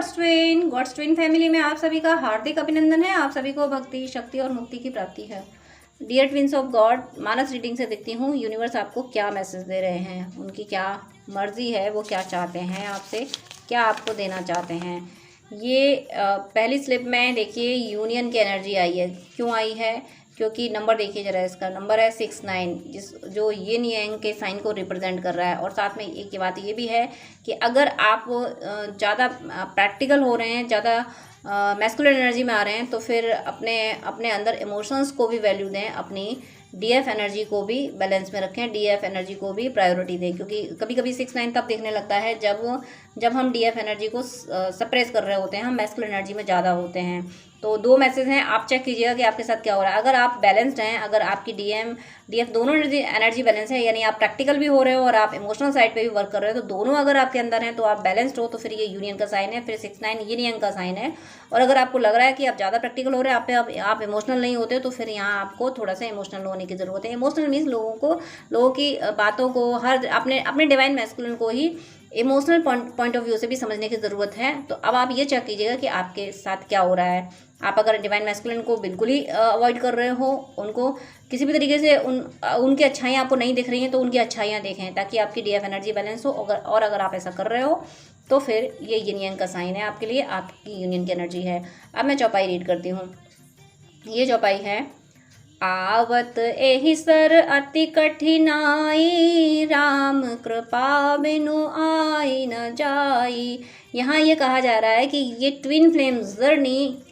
God's twin family में आप सभी का हार्दिक अभिनंदन है। आप सभी को भक्ति, शक्ति और मुक्ति की प्राप्ति है। Dear twins of God, Manas reading से देखती हूँ यूनिवर्स आपको क्या मैसेज दे रहे हैं, उनकी क्या मर्जी है, वो क्या चाहते हैं आपसे, क्या आपको देना चाहते हैं। ये पहली स्लिप में देखिए यूनियन की एनर्जी आई है। क्यों आई है? क्योंकि नंबर देखिए ज़रा, इसका नंबर है 69, जो यिन यांग के साइन को रिप्रेजेंट कर रहा है। और साथ में एक बात ये भी है कि अगर आप ज़्यादा प्रैक्टिकल हो रहे हैं, ज़्यादा मैस्कुलिन एनर्जी में आ रहे हैं, तो फिर अपने अंदर इमोशंस को भी वैल्यू दें, अपनी डीएफ एनर्जी को भी बैलेंस में रखें, डीएफ एनर्जी को भी प्रायोरिटी दें। क्योंकि कभी कभी 69 तब देखने लगता है जब हम डीएफ एनर्जी को सप्रेस कर रहे होते हैं, हम मैस्कुलिन एनर्जी में ज़्यादा होते हैं। तो दो मैसेज हैं, आप चेक कीजिएगा कि आपके साथ क्या हो रहा है। अगर आप बैलेंस्ड हैं, अगर आपकी डीएफ दोनों एनर्जी बैलेंस है, यानी आप प्रैक्टिकल भी हो रहे हो और आप इमोशनल साइड पे भी वर्क कर रहे हो, तो दोनों अगर आपके अंदर हैं तो आप बैलेंस्ड हो, तो फिर ये यूनियन का साइन है। फिर 69 यिन यांग का साइन है। और अगर आपको लग रहा है कि आप ज़्यादा प्रैक्टिकल हो रहे हैं, आप इमोशनल नहीं होते, तो फिर यहाँ आपको थोड़ा सा इमोशनल होने की ज़रूरत है। इमोशनल मीन्स लोगों की बातों को, हर अपने डिवाइन मैस्कुलिन को ही इमोशनल पॉइंट ऑफ व्यू से भी समझने की ज़रूरत है। तो अब आप ये चेक कीजिएगा कि आपके साथ क्या हो रहा है। आप अगर डिवाइन मैस्कुलिन को बिल्कुल ही अवॉइड कर रहे हो, उनको किसी भी तरीके से उनकी अच्छाइयाँ आपको नहीं दिख रही हैं, तो उनकी अच्छाइयाँ देखें ताकि आपकी डीएफ एनर्जी बैलेंस हो। और अगर आप ऐसा कर रहे हो तो फिर ये यिन यांग का साइन है आपके लिए, आपकी यूनियन की एनर्जी है। अब मैं चौपाई रीड करती हूँ। ये चौपाई है, आवत एहि सर अति कठिनाई, राम कृपा बिनु आई न जाई। यहाँ ये कहा जा रहा है कि ये twin flame journey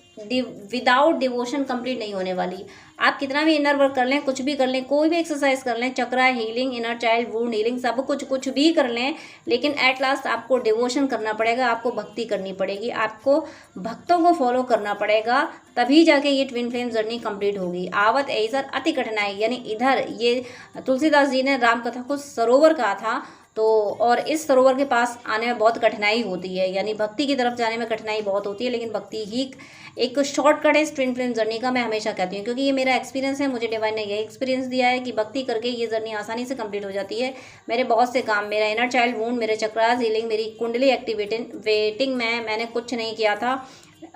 without devotion complete नहीं होने वाली। आप कितना भी इनर वर्क कर लें, कुछ भी कर लें, कोई भी एक्सरसाइज कर लें, chakra healing, inner child wound healing, सब कुछ भी कर लें, लेकिन एट लास्ट आपको डिवोशन करना पड़ेगा, आपको भक्ति करनी पड़ेगी, आपको भक्तों को फॉलो करना पड़ेगा, तभी जाके ये ट्विन फ्लेम जर्नी कंप्लीट होगी। आवत ऐसर अति कठिनाई, यानी इधर ये तुलसीदास जी ने राम कथा को सरोवर कहा था, तो और इस सरोवर के पास आने में बहुत कठिनाई होती है, यानी भक्ति की तरफ जाने में कठिनाई बहुत होती है, लेकिन भक्ति ही एक शॉर्टकट है इस ट्विन फ्लेम जर्नी का। मैं हमेशा कहती हूँ, क्योंकि ये मेरा एक्सपीरियंस है, मुझे डिवाइन ने यही एक्सपीरियंस दिया है कि भक्ति करके ये जर्नी आसानी से कंप्लीट हो जाती है। मेरे बहुत से काम, मेरा इनर चाइल्ड वुंड, मेरे चक्रास हीलिंग, मेरी कुंडली एक्टिवेटिंग में मैंने कुछ नहीं किया था,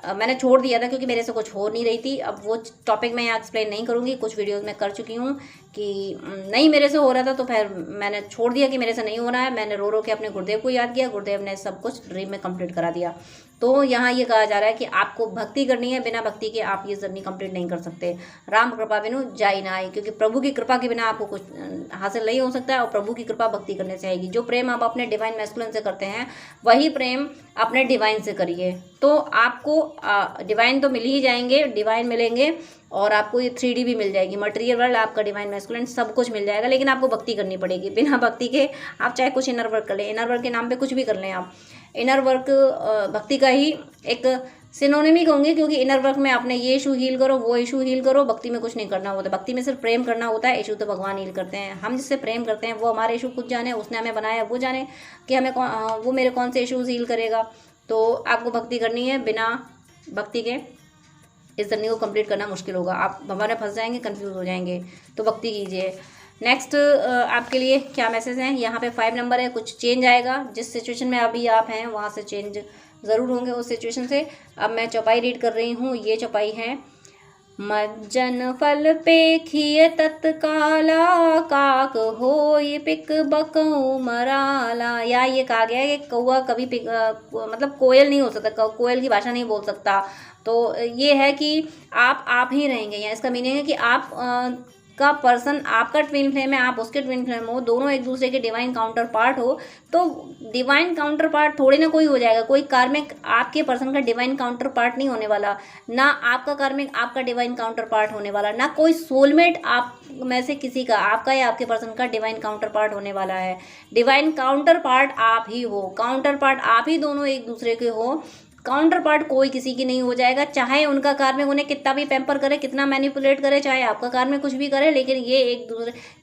मैंने छोड़ दिया था क्योंकि मेरे से कुछ हो नहीं रही थी। अब वो टॉपिक मैं यहाँ एक्सप्लेन नहीं करूँगी, कुछ वीडियोस में कर चुकी हूँ कि नहीं मेरे से हो रहा था, तो फिर मैंने छोड़ दिया कि मेरे से नहीं हो रहा है। मैंने रो के अपने गुरुदेव को याद किया, गुरुदेव ने सब कुछ ड्रीम में कंप्लीट करा दिया। तो यहाँ ये कहा जा रहा है कि आपको भक्ति करनी है, बिना भक्ति के आप ये जर्नी कंप्लीट नहीं कर सकते। राम कृपा बिनु जाई ना आई, क्योंकि प्रभु की कृपा के बिना आपको कुछ हासिल नहीं हो सकता है, और प्रभु की कृपा भक्ति करने से आएगी। जो प्रेम आप अपने डिवाइन मैस्कुलिन से करते हैं, वही प्रेम अपने डिवाइन से करिए, तो आपको डिवाइन तो मिल ही जाएंगे, डिवाइन मिलेंगे, और आपको ये 3D भी मिल जाएगी, मटेरियल वर्ल्ड, आपका डिवाइन मैस्कुलिन, सब कुछ मिल जाएगा। लेकिन आपको भक्ति करनी पड़ेगी। बिना भक्ति के आप चाहे कुछ इनर वर्क कर लें, इनर वर्क के नाम पे कुछ भी कर लें आप, इनर वर्क भक्ति का ही एक सिनोनिम ही कहूँगी, क्योंकि इनर वर्क में आपने ये इशू हील करो, वो इशू हील करो, भक्ति में कुछ नहीं करना होता। भक्ति में सिर्फ प्रेम करना होता है, इशू तो भगवान हील करते हैं। हम जिससे प्रेम करते हैं वो हमारे इशू खुद जाने, उसने हमें बनाया वो जाने कि हमें वो मेरे कौन से इशूज़ हील करेगा। तो आपको भक्ति करनी है, बिना भक्ति के इस जर्नी को कंप्लीट करना मुश्किल होगा, आप भंवर में फंस जाएंगे, कंफ्यूज हो जाएंगे। तो भक्ति कीजिए। नेक्स्ट आपके लिए क्या मैसेज हैं? यहाँ पे 5 नंबर है, कुछ चेंज आएगा। जिस सिचुएशन में अभी आप हैं वहाँ से चेंज ज़रूर होंगे उस सिचुएशन से। अब मैं चौपाई रीड कर रही हूँ। ये चौपाई है, मज्जन फल पेखिए तत्काला, काक होय पिक बकऊ मराला। या ये कहा गया है कि कौआ कभी मतलब कोयल नहीं हो सकता, कोयल की भाषा नहीं बोल सकता। तो ये है कि आप ही रहेंगे। या इसका मीनिंग है कि आप का पर्सन, आपका ट्विन फ्लेम है, आप उसके ट्विन फ्लेम हो, दोनों एक दूसरे के डिवाइन काउंटर पार्ट हो। तो डिवाइन काउंटर पार्ट थोड़ी ना कोई हो जाएगा, कोई कार्मिक आपके पर्सन का डिवाइन काउंटर पार्ट नहीं होने वाला, ना आपका कार्मिक आपका डिवाइन काउंटर पार्ट होने वाला, ना कोई सोलमेट आप में से किसी का, आपका या आपके पर्सन का डिवाइन काउंटर पार्ट होने वाला है। डिवाइन काउंटर पार्ट आप ही हो, काउंटर पार्ट आप ही दोनों एक दूसरे के हो। काउंटर पार्ट कोई किसी की नहीं हो जाएगा, चाहे उनका कार्मिक उन्हें कितना भी पैम्पर करे, कितना मैनिपुलेट करे, चाहे आपका कार्मिक कुछ भी करे, लेकिन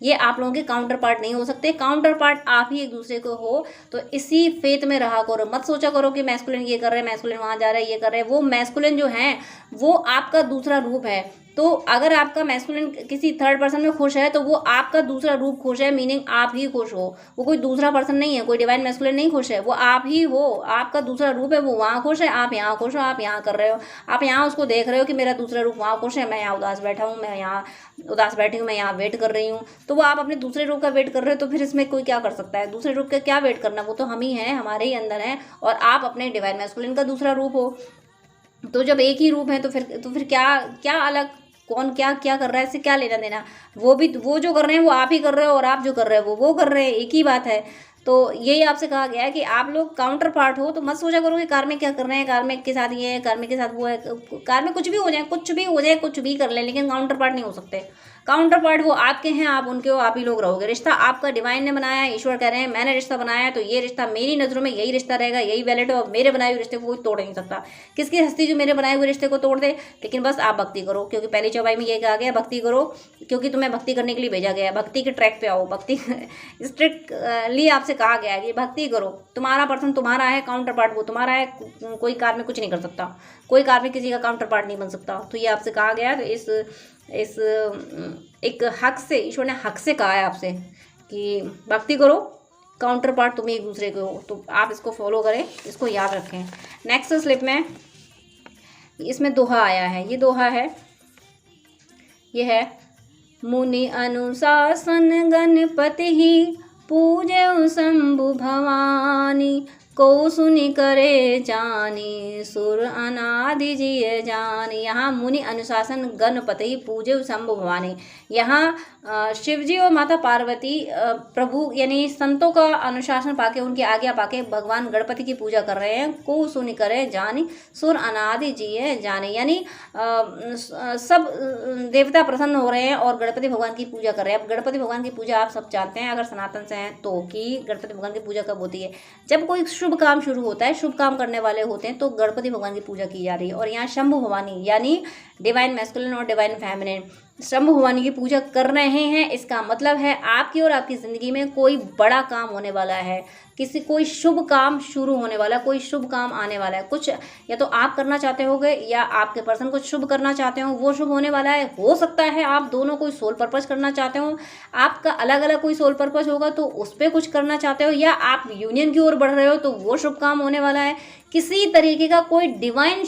ये आप लोगों के काउंटर पार्ट नहीं हो सकते। काउंटर पार्ट आप ही एक दूसरे को हो। तो इसी फेथ में रहा करो, मत सोचा करो कि मैस्कुलिन ये कर रहे हैं, मैस्कुलिन वहाँ जा रहा है, ये कर रहे हैं। वो मैस्कुलिन जो है वो आपका दूसरा रूप है, तो अगर आपका मैस्कुलिन किसी थर्ड पर्सन में खुश है तो वो आपका दूसरा रूप खुश है, मीनिंग आप ही खुश हो, वो कोई दूसरा पर्सन नहीं है, कोई डिवाइन मैस्कुलिन नहीं खुश है, वो आप ही हो, आपका दूसरा रूप है, वो वहाँ खुश है, आप यहाँ खुश हो, आप यहाँ कर रहे हो, आप यहाँ उसको देख रहे हो कि मेरा दूसरा रूप वहाँ खुश है, मैं यहाँ उदास बैठा हूँ, मैं यहाँ उदास बैठी हूँ, मैं यहाँ वेट कर रही हूँ। तो वो आप अपने दूसरे रूप का वेट कर रहे हो, तो फिर इसमें कोई क्या कर सकता है, दूसरे रूप का क्या वेट करना, वो तो हम ही हैं, हमारे ही अंदर हैं, और आप अपने डिवाइन मैस्कुलिन का दूसरा रूप हो। तो जब एक ही रूप है तो फिर क्या क्या अलग, कौन क्या क्या कर रहा है, इससे क्या लेना देना। वो जो कर रहे हैं वो आप ही कर रहे हो, और आप जो कर रहे हो वो कर रहे हैं, एक ही बात है। तो यही आपसे कहा गया है कि आप लोग काउंटर पार्ट हो, तो मत सोचा करो कि कार में क्या कर रहे हैं, कार में के साथ ये है, कार में के साथ वो है, कार में कुछ भी हो जाए, कुछ भी हो जाए, कुछ भी कर ले, लेकिन काउंटर पार्ट नहीं हो सकते। काउंटर पार्ट वो आपके हैं, आप उनके हो, आप ही लोग रहोगे। रिश्ता आपका डिवाइन ने बनाया है, ईश्वर कह रहे हैं मैंने रिश्ता बनाया है, तो ये रिश्ता मेरी नज़रों में यही रिश्ता रहेगा, यही वैलिड है, और मेरे बनाए हुए रिश्ते को कोई तोड़ नहीं सकता। किसकी हस्ती जो मेरे बनाए हुए रिश्ते को तोड़ दे, लेकिन बस आप भक्ति करो, क्योंकि पहली चौपाई में ये कहा गया भक्ति करो, क्योंकि तुम्हें भक्ति करने के लिए भेजा गया है, भक्ति के ट्रैक पे आओ, भक्ति स्ट्रिक्टली आपसे कहा गया है कि भक्ति करो। तुम्हारा पर्सन तुम्हारा है, काउंटर पार्ट वो तुम्हारा है, कोई कार में कुछ नहीं कर सकता, कोई कार में किसी का काउंटर पार्ट नहीं बन सकता। तो ये आपसे कहा गया है। तो इस एक हक से, ईश्वर ने हक से कहा है आपसे कि भक्ति करो, काउंटर पार्ट तुम एक दूसरे के हो। तो आप इसको फॉलो करें, इसको याद रखें। नेक्स्ट स्लिप में इसमें दोहा आया है, ये दोहा है, ये है मुनि अनुशासन गणपति ही पूजे शंभु भवानी, को सुनि करे जानी सुर अनादि जिय जानी। यहाँ मुनि अनुशासन गणपति पूजे शंभु भवानी, यहाँ शिव जी और माता पार्वती प्रभु यानी संतों का अनुशासन पाके, उनकी आज्ञा पाके भगवान गणपति की पूजा कर रहे हैं। को सुनि करे जानी सुर अनादि जिय जानी, यानी सब देवता प्रसन्न हो रहे हैं और गणपति भगवान की पूजा कर रहे हैं। अब गणपति भगवान की पूजा आप सब जानते हैं अगर सनातन से हैं तो, कि गणपति भगवान की पूजा कब होती है, जब कोई शुभ काम शुरू होता है, शुभ काम करने वाले होते हैं, तो गणपति भगवान की पूजा की जा रही है। और यहाँ शंभु भवानी यानी डिवाइन मैस्कुलिन और डिवाइन फेमिनिन, शंभु भवानी की पूजा कर रहे हैं। इसका मतलब है आपकी और आपकी ज़िंदगी में कोई बड़ा काम होने वाला है, कोई शुभ काम शुरू होने वाला है, कोई शुभ काम आने वाला है। कुछ या तो आप करना चाहते होगे या आपके पर्सन कुछ शुभ करना चाहते हो, वो शुभ होने वाला है। हो सकता है आप दोनों कोई सोल पर्पस करना चाहते हो, आपका अलग अलग कोई सोल पर्पस होगा तो उस पर कुछ करना चाहते हो, या आप यूनियन की ओर बढ़ रहे हो तो वो शुभ काम होने वाला है। किसी तरीके का कोई डिवाइन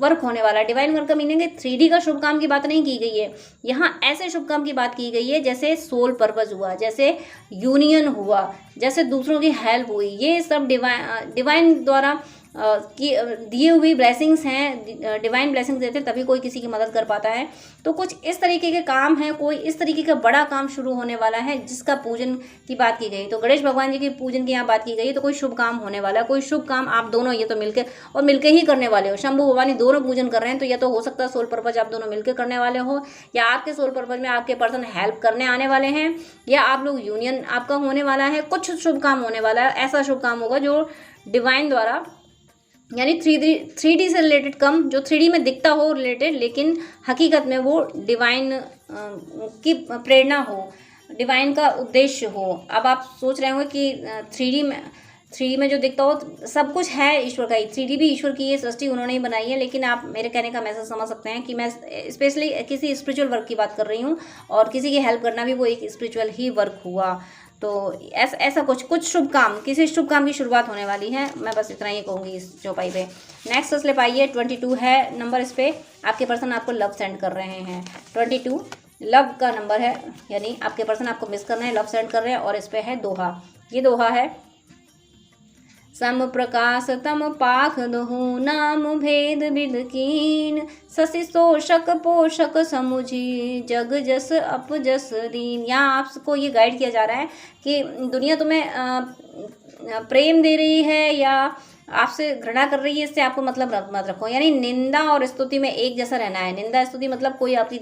वर्क होने वाला है। डिवाइन वर्क का मीनिंग है 3D का शुभ काम की बात नहीं की गई है, यहाँ ऐसे शुभ काम की बात की गई है जैसे सोल पर्पस हुआ, जैसे यूनियन हुआ, जैसे दूसरों की हेल्प हुई। ये सब डिवाइन द्वारा की दिए हुई ब्लेसिंग्स हैं। डिवाइन ब्लेसिंग्स देते तभी कोई किसी की मदद कर पाता है। तो कुछ इस तरीके के काम हैं, कोई इस तरीके का बड़ा काम शुरू होने वाला है जिसका पूजन की बात की गई। तो गणेश भगवान जी की पूजन की यहाँ बात की गई, तो कोई शुभ काम होने वाला है, कोई शुभ काम आप दोनों ये तो मिलके ही करने वाले हो। शंभु भवानी दोनों पूजन कर रहे हैं, तो यह तो हो सकता है सोल पर्पज आप दोनों मिलकर करने वाले हो, या आपके सोल पर्पज में आपके पर्सन हेल्प करने आने वाले हैं, या आप लोग यूनियन आपका होने वाला है। कुछ शुभ काम होने वाला है, ऐसा शुभ काम होगा जो डिवाइन द्वारा यानी 3D से रिलेटेड कम, जो 3D में दिखता हो रिलेटेड, लेकिन हकीकत में वो डिवाइन की प्रेरणा हो, डिवाइन का उद्देश्य हो। अब आप सोच रहे होंगे कि 3D में जो दिखता हो सब कुछ है ईश्वर का ही, 3D भी ईश्वर की ये सृष्टि उन्होंने ही बनाई है। लेकिन आप मेरे कहने का मैसेज समझ सकते हैं कि मैं स्पेशली किसी स्पिरिचुअल वर्क की बात कर रही हूँ, और किसी की हेल्प करना भी वो एक स्पिरिचुअल ही वर्क हुआ। तो ऐसा कुछ शुभ काम, किसी शुभ काम की शुरुआत होने वाली है। मैं बस इतना ही कहूँगी इस चौपाई पे। नेक्स्ट स्लिप आइए, 22 है नंबर। इस पे आपके पर्सन आपको लव सेंड कर रहे हैं। 22 लव का नंबर है, यानी आपके पर्सन आपको मिस कर रहे हैं, लव सेंड कर रहे हैं। और इस पे है दोहा, ये दोहा है सम प्रकाश तम पाख दहु नाम भेद विद कीन, शशि शोषक पोषक समुझी जग जस अप जस दीन। यहाँ आपको ये गाइड किया जा रहा है कि दुनिया तुम्हें प्रेम दे रही है या आपसे घृणा कर रही है, इससे आपको मतलब मत रखो। यानी निंदा और स्तुति में एक जैसा रहना है। निंदा स्तुति मतलब कोई आपकी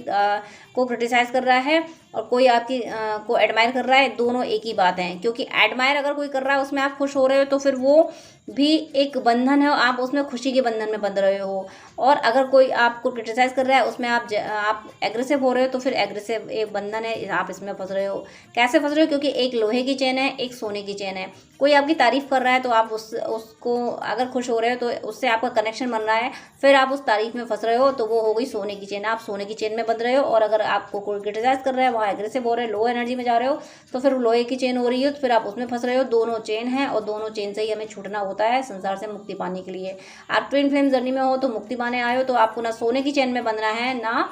को क्रिटिसाइज कर रहा है और कोई आपकी को एडमायर कर रहा है, दोनों एक ही बात है। क्योंकि एडमायर अगर कोई कर रहा है उसमें आप खुश हो रहे हो तो फिर वो भी एक बंधन है, आप उसमें खुशी के बंधन में बंध रहे हो। और अगर कोई आपको क्रिटिसाइज कर रहा है उसमें आप एग्रेसिव हो रहे हो तो फिर एग्रेसिव एक बंधन है, आप इसमें फंस रहे हो। कैसे फंस रहे हो? क्योंकि एक लोहे की चेन है, एक सोने की चेन है। कोई आपकी तारीफ कर रहा है तो आप उसको अगर खुश हो रहे हो तो उससे आपका कनेक्शन बन रहा है, फिर आप उस तारीफ में फंस रहे हो तो वो हो गई सोने की चेन, आप सोने की चेन में बंध रहे हो। और अगर आपको कोई क्रिटिसाइज कर रहा है, वहाँ एग्रेसिव हो रहे हो, लो एनर्जी में जा रहे हो, तो फिर लोहे की चेन हो रही है तो फिर आप उसमें फंस रहे हो। दोनों चेन है और दोनों चेन से ही हमें छूटना होता है संसार से मुक्ति पाने के लिए। आप ट्विन फ्लेम जर्नी में हो तो मुक्ति पाने आए हो तो आपको ना सोने की चेन में बंधना है ना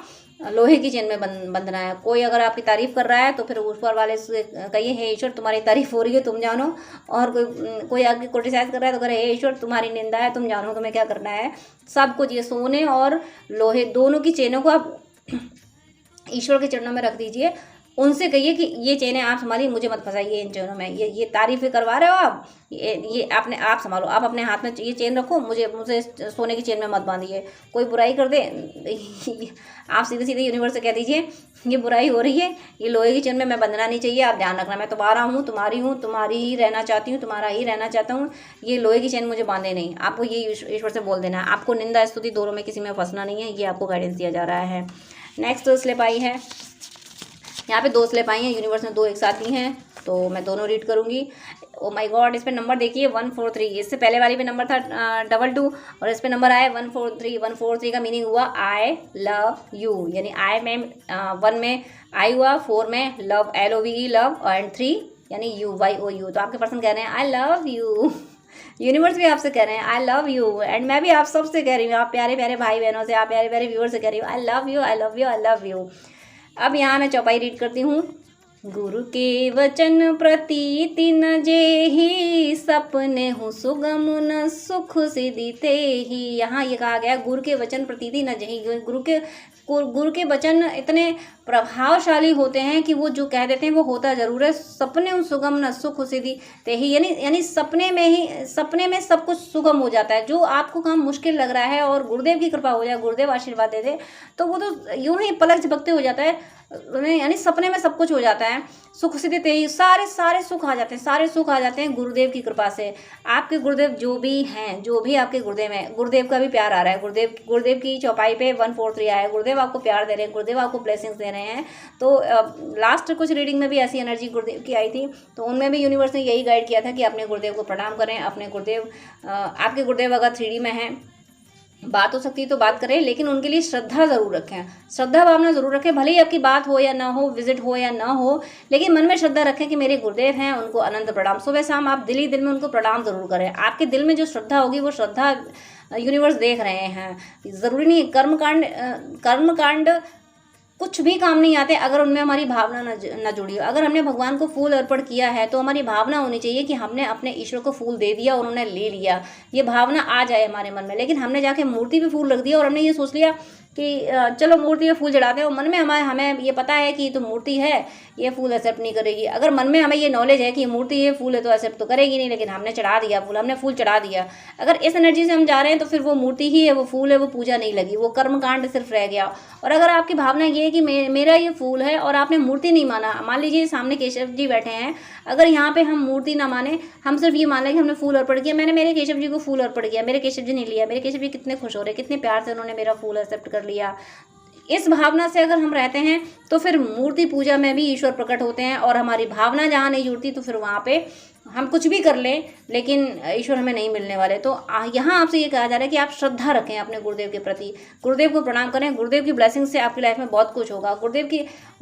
लोहे की चेन में बंधना है। कोई अगर आपकी तारीफ कर रहा है तो फिर ऊपर वाले से कहिए हे ईश्वर तुम्हारी तारीफ हो रही है तुम जानो। और कोई आगे क्रिटिसाइज कर रहा है तो करे हे ईश्वर तुम्हारी निंदा है तुम जानो तुम्हें क्या करना है। सब कुछ ये सोने और लोहे दोनों की चेनों को आप ईश्वर के चरणों में रख दीजिए। उनसे कहिए कि ये चेनें आप संभालिए, मुझे मत फंसाइए इन चेनों में। ये तारीफें करवा रहे हो आप, ये आपने आप संभालो, आप अपने हाथ में ये चेन रखो, मुझे सोने की चेन में मत बांधिए। कोई बुराई कर दे आप सीधे सीधे यूनिवर्स से कह दीजिए ये बुराई हो रही है, ये लोहे की चेन में मैं बंधना नहीं चाहिए, आप ध्यान रखना मैं तुम्हारा हूँ, तुम्हारी ही रहना चाहती हूँ, तुम्हारा ही रहना चाहता हूँ, ये लोहे की चेन मुझे बांधे नहीं। आपको ये ईश्वर से बोल देना है। आपको निंदा स्तुति दोनों में किसी में फंसना नहीं है, ये आपको गाइडेंस दिया जा रहा है। नेक्स्ट स्लिप आई है, यहाँ पे 2 स्लिप आई हैं, यूनिवर्स में 2 एक साथ ही हैं तो मैं दोनों रीड करूँगी। ओ माय गॉड, इस पे नंबर देखिए 143, इससे पहले वाली पे नंबर था 22 और इस पे नंबर आया 143। 143 का मीनिंग हुआ आई लव यू, यानी आई में 1 में आई हुआ, 4 में लव LOVE लव एंड 3 यानी YOU। तो आपके पर्सन कह रहे हैं आई लव यू। यूनिवर्स भी आपसे कह रहे हैं आई लव यू एंड मैं भी आप सबसे कह रही हूँ, आप प्यारे प्यारे भाई बहनों से, आप प्यारे प्यारे व्यूअर से कह रही हूँ I love you, I love you, I love you. अब यहाँ मैं चौपाई रीड करती हूँ। गुरु के वचन प्रतीति न जेहि, सपने हूँ सुगम न सुख सिद्धि तेहि। यहाँ ये कहा गया गुरु के वचन प्रतीति न जेहि, गुरु के वचन इतने प्रभावशाली होते हैं कि वो जो कह देते हैं वो होता जरूर है। सपने हूँ सुगम न सुख सिद्धि तेहि, यानी सपने में सब कुछ सुगम हो जाता है। जो आपको काम मुश्किल लग रहा है और गुरुदेव की कृपा हो जाए, गुरुदेव आशीर्वाद दे दे तो वो तो यूं ही पलक झपकते हो जाता है, यानी सपने में सब कुछ हो जाता है। सुख सिद्धि तेहि, सारे सुख आ जाते हैं, सारे सुख आ जाते हैं गुरुदेव की कृपा से। आपके गुरुदेव जो भी हैं, जो भी आपके गुरुदेव हैं, गुरुदेव का भी प्यार आ रहा है। गुरुदेव की चौपाई पे 143 आया है, गुरुदेव आपको प्यार दे रहे हैं, गुरुदेव आपको ब्लेसिंग्स दे रहे हैं। तो लास्ट कुछ रीडिंग में भी ऐसी एनर्जी गुरुदेव की आई थी तो उनमें भी यूनिवर्स ने यही गाइड किया था कि अपने गुरुदेव को प्रणाम करें। अपने गुरुदेव आपके गुरुदेव अगर 3D में हैं, बात हो सकती है तो बात करें, लेकिन उनके लिए श्रद्धा ज़रूर रखें, श्रद्धा भावना ज़रूर रखें। भले ही आपकी बात हो या ना हो, विजिट हो या ना हो, लेकिन मन में श्रद्धा रखें कि मेरे गुरुदेव हैं, उनको अनंत प्रणाम। सुबह शाम आप दिल ही दिल में उनको प्रणाम ज़रूर करें। आपके दिल में जो श्रद्धा होगी वो श्रद्धा यूनिवर्स देख रहे हैं। ज़रूरी नहीं कर्मकांड कुछ भी काम नहीं आते अगर उनमें हमारी भावना न जुड़ी हो। अगर हमने भगवान को फूल अर्पण किया है तो हमारी भावना होनी चाहिए कि हमने अपने ईश्वर को फूल दे दिया और उन्होंने ले लिया, ये भावना आ जाए हमारे मन में। लेकिन हमने जाके मूर्ति पे फूल रख दिया और हमने ये सोच लिया कि चलो मूर्ति में फूल चढ़ाते हैं, और मन में हमें ये पता है कि ये तो मूर्ति है, ये फूल एक्सेप्ट नहीं करेगी। अगर मन में हमें ये नॉलेज है कि ये मूर्ति ये फूल है तो एक्सेप्ट तो करेगी नहीं, लेकिन हमने चढ़ा दिया फूल, हमने फूल चढ़ा दिया। अगर इस एनर्जी से हम जा रहे हैं तो फिर वो मूर्ति ही है, वो फूल है, वो पूजा नहीं लगी, वो कर्मकांड सिर्फ रह गया। और अगर आपकी भावना ये है कि मेरा ये फूल है और आपने मूर्ति नहीं माना, मान लीजिए सामने केशव जी बैठे हैं, अगर यहाँ पे हम मूर्ति ना माने, हम सिर्फ ये मान लें कि हमने फूल अर्पण किया, मैंने मेरे केशव जी को फूल अर्पण किया, मेरे केशव जी ने लिया, मेरे केशव जी कितने खुश हो रहे, कितने प्यार से उन्होंने मेरा फूल एक्सेप्ट कर लिया। इस भावना से अगर हम रहते हैं तो फिर मूर्ति पूजा में भी ईश्वर प्रकट होते हैं। और हमारी भावना जहाँ नहीं जुड़ती तो फिर वहाँ पे हम कुछ भी कर लें लेकिन ईश्वर हमें नहीं मिलने वाले। तो यहाँ आपसे ये कहा जा रहा है कि आप श्रद्धा रखें अपने गुरुदेव के प्रति, गुरुदेव को प्रणाम करें। गुरुदेव की ब्लेसिंग से आपकी लाइफ में बहुत कुछ होगा।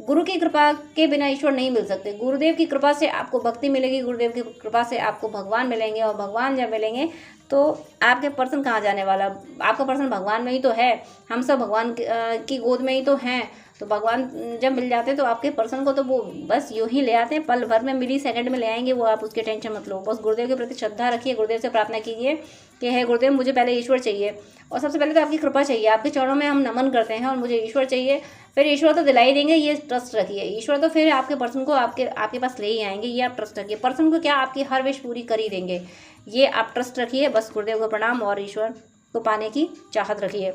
गुरु की कृपा के बिना ईश्वर नहीं मिल सकते। गुरुदेव की कृपा से आपको भक्ति मिलेगी, गुरुदेव की कृपा से आपको भगवान मिलेंगे, और भगवान जब मिलेंगे तो आपके पर्सन कहाँ जाने वाला, आपका पर्सन भगवान में ही तो है। हम सब भगवान की गोद में ही तो हैं। तो भगवान जब मिल जाते हैं तो आपके पर्सन को तो वो बस यूं ही ले आते हैं, पल भर में, मिली सेकंड में ले आएंगे वो। आप उसकी टेंशन मत लो, बस गुरुदेव के प्रति श्रद्धा रखिए, गुरुदेव से प्रार्थना कीजिए कि हे गुरुदेव मुझे पहले ईश्वर चाहिए, और सबसे पहले तो आपकी कृपा चाहिए। आपके चरणों में हम नमन करते हैं और मुझे ईश्वर चाहिए। फिर ईश्वर तो दिलाई देंगे, ये ट्रस्ट रखिए। ईश्वर तो फिर आपके पर्सन को आपके पास ले ही आएंगे, ये आप ट्रस्ट रखिए। पर्सन को क्या आपकी हर विश पूरी कर ही देंगे, ये आप ट्रस्ट रखिए। बस गुरुदेव को प्रणाम और ईश्वर को पाने की चाहत रखिए।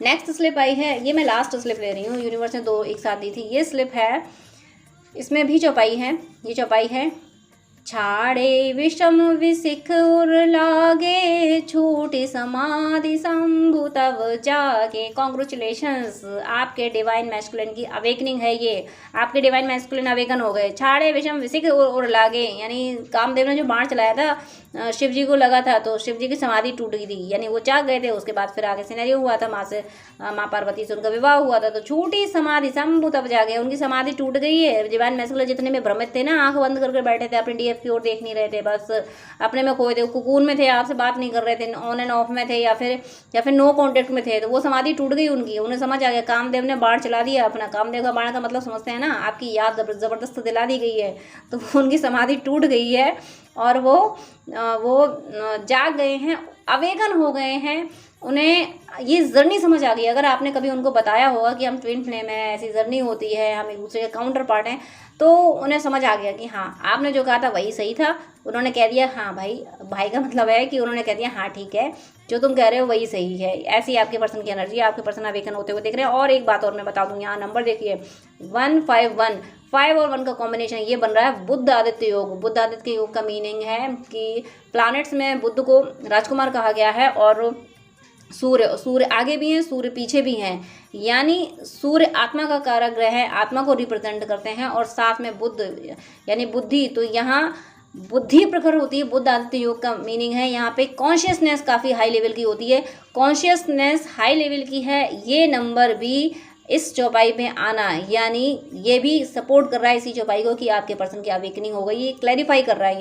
नेक्स्ट स्लिप आई है, ये मैं लास्ट स्लिप ले रही हूँ, यूनिवर्स ने 2 एक साथ दी थी। ये स्लिप है, इसमें भी चौपाई है। ये चौपाई है, छाड़े विषम विसिख उर लागे, छूटी समाधि शंभु तब जागे। कॉन्ग्रेचुलेशंस, आपके डिवाइन मैस्कुलिन की अवेकनिंग है ये, आपके डिवाइन मैस्कुलिन अवेकन हो गए। छाड़े विषम विसिख उर लागे, यानी कामदेव ने जो बाण चलाया था शिव जी को लगा था, तो शिव जी की समाधि टूट गई थी, यानी वो जाग गए थे। उसके बाद फिर आगे सिनेरियो हुआ था, माँ पार्वती से उनका विवाह हुआ था, तो छूटी समाधि शंभु तब जागे, उनकी समाधि टूट गई है। डिवाइन मैस्कुलिन जितने में भ्रमित थे ना, आंख बंद करके बैठे थे, अपनी डीएफ की ओर देख नहीं रहे थे, बस अपने में खोए थे, कुकून में थे, आपसे बात नहीं कर रहे थे, ऑन एंड ऑफ में थे, या फिर नो कॉन्टेक्ट में थे, तो वो समाधि टूट गई उनकी। उन्हें समझ आ गया कामदेव ने बाण चला दिया अपना। कामदेव का बाण का मतलब समझते हैं ना, आपकी याद जबरदस्त दिला दी गई है, तो उनकी समाधि टूट गई है और वो जाग गए हैं, अवेकन हो गए हैं। उन्हें ये जर्नी समझ आ गई। अगर आपने कभी उनको बताया होगा कि हम ट्विन फ्लेम है, ऐसी जर्नी होती है, हम एक दूसरे के काउंटर पार्ट हैं, तो उन्हें समझ आ गया कि हाँ आपने जो कहा था वही सही था। उन्होंने कह दिया हाँ भाई का मतलब है कि उन्होंने कह दिया हाँ ठीक है, जो तुम कह रहे हो वही सही है। ऐसी आपके पर्सन की एनर्जी, आपके पर्सन अवेकन होते हुए देख रहे हैं। और एक बात और मैं बता दूँ, यहाँ नंबर देखिए 151, 5 और 1 का कॉम्बिनेशन ये बन रहा है बुध आदित्य योग। बुध आदित्य योग का मीनिंग है कि प्लैनेट्स में बुध को राजकुमार कहा गया है, और सूर्य आगे भी हैं, सूर्य पीछे भी हैं, यानी सूर्य आत्मा का कारक ग्रह है, आत्मा को रिप्रेजेंट करते हैं, और साथ में बुध यानी बुद्धि। तो यहाँ बुद्धि प्रखर होती है। बुध आदित्य योग का मीनिंग है यहाँ पे कॉन्शियसनेस काफ़ी हाई लेवल की होती है, कॉन्शियसनेस हाई लेवल की है। ये नंबर भी इस चौपाई में आना, यानी ये भी सपोर्ट कर रहा है इसी चौपाई को कि आपके पर्सन की अवेकनिंग हो गई। ये क्लैरिफाई कर रहा है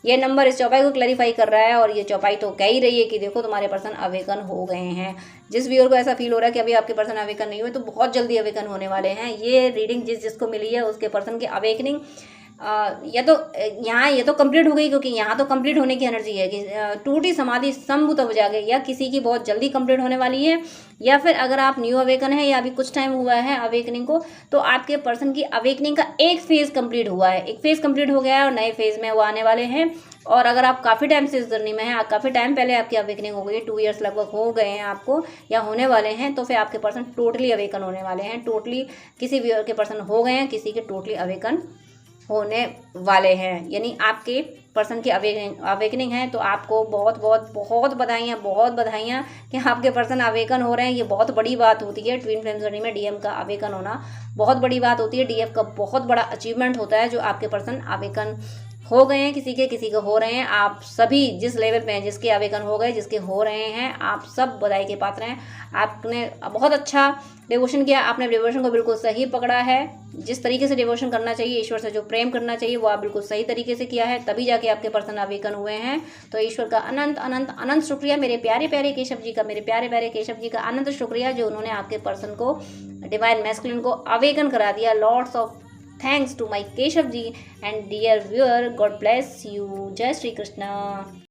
ये नंबर इस चौपाई को क्लैरिफाई कर रहा है। और ये चौपाई तो कह ही रही है कि देखो तुम्हारे पर्सन अवेकन हो गए हैं। जिस व्यूअर को ऐसा फील हो रहा है कि अभी आपके पर्सन अवेकन नहीं हुए, तो बहुत जल्दी अवेकन होने वाले हैं। ये रीडिंग जिसको मिली है उसके पर्सन की अवेकनिंग या तो यहाँ ये तो कंप्लीट हो गई, क्योंकि यहाँ तो कंप्लीट होने की एनर्जी है कि टूटी समाधि शंभु तब जागे, या किसी की बहुत जल्दी कंप्लीट होने वाली है। या फिर अगर आप न्यू अवेकन है या अभी कुछ टाइम हुआ है अवेकनिंग को, तो आपके पर्सन की अवेकनिंग का एक फेज़ कंप्लीट हुआ है, एक फेज़ कंप्लीट हो गया है, और नए फेज़ में वो आने वाले हैं। और अगर आप काफ़ी टाइम से इस जर्नी में हैं, काफ़ी टाइम पहले आपकी अवेकनिंग हो गई है, 2 ईयर्स लगभग हो गए हैं आपको या होने वाले हैं, तो फिर आपके पर्सन टोटली अवेकन होने वाले हैं। टोटली किसी व्यूअर के पर्सन हो गए हैं, किसी के टोटली अवेकन होने वाले हैं, यानी आपके पर्सन की अवेकनिंग है। तो आपको बहुत बहुत बहुत बधाइयाँ कि आपके पर्सन अवेकन हो रहे हैं। ये बहुत बड़ी बात होती है ट्विन फ्लेम जर्नी में, डीएम का अवेकन होना बहुत बड़ी बात होती है। डीएफ का बहुत बड़ा अचीवमेंट होता है जो आपके पर्सन अवेकन हो गए हैं, किसी के हो रहे हैं। आप सभी जिस लेवल पे हैं, जिसके अवेकन हो गए, जिसके हो रहे हैं, आप सब बधाई के पात्र हैं। आपने बहुत अच्छा डिवोशन किया, आपने डिवोशन को बिल्कुल सही पकड़ा है। जिस तरीके से डिवोशन करना चाहिए, ईश्वर से जो प्रेम करना चाहिए, वो आप बिल्कुल सही तरीके से किया है, तभी जाके आपके पर्सन अवेकन हुए हैं। तो ईश्वर का अनंत अनंत अनंत शुक्रिया, मेरे प्यारे प्यारे केशव जी का, मेरे प्यारे प्यारे केशव जी का अनंत शुक्रिया, जो उन्होंने आपके पर्सन को, डिवाइन मैस्कुलिन को अवेकन करा दिया। Lots of thanks to my Keshav ji and dear viewer, God bless you. Jai Shri Krishna.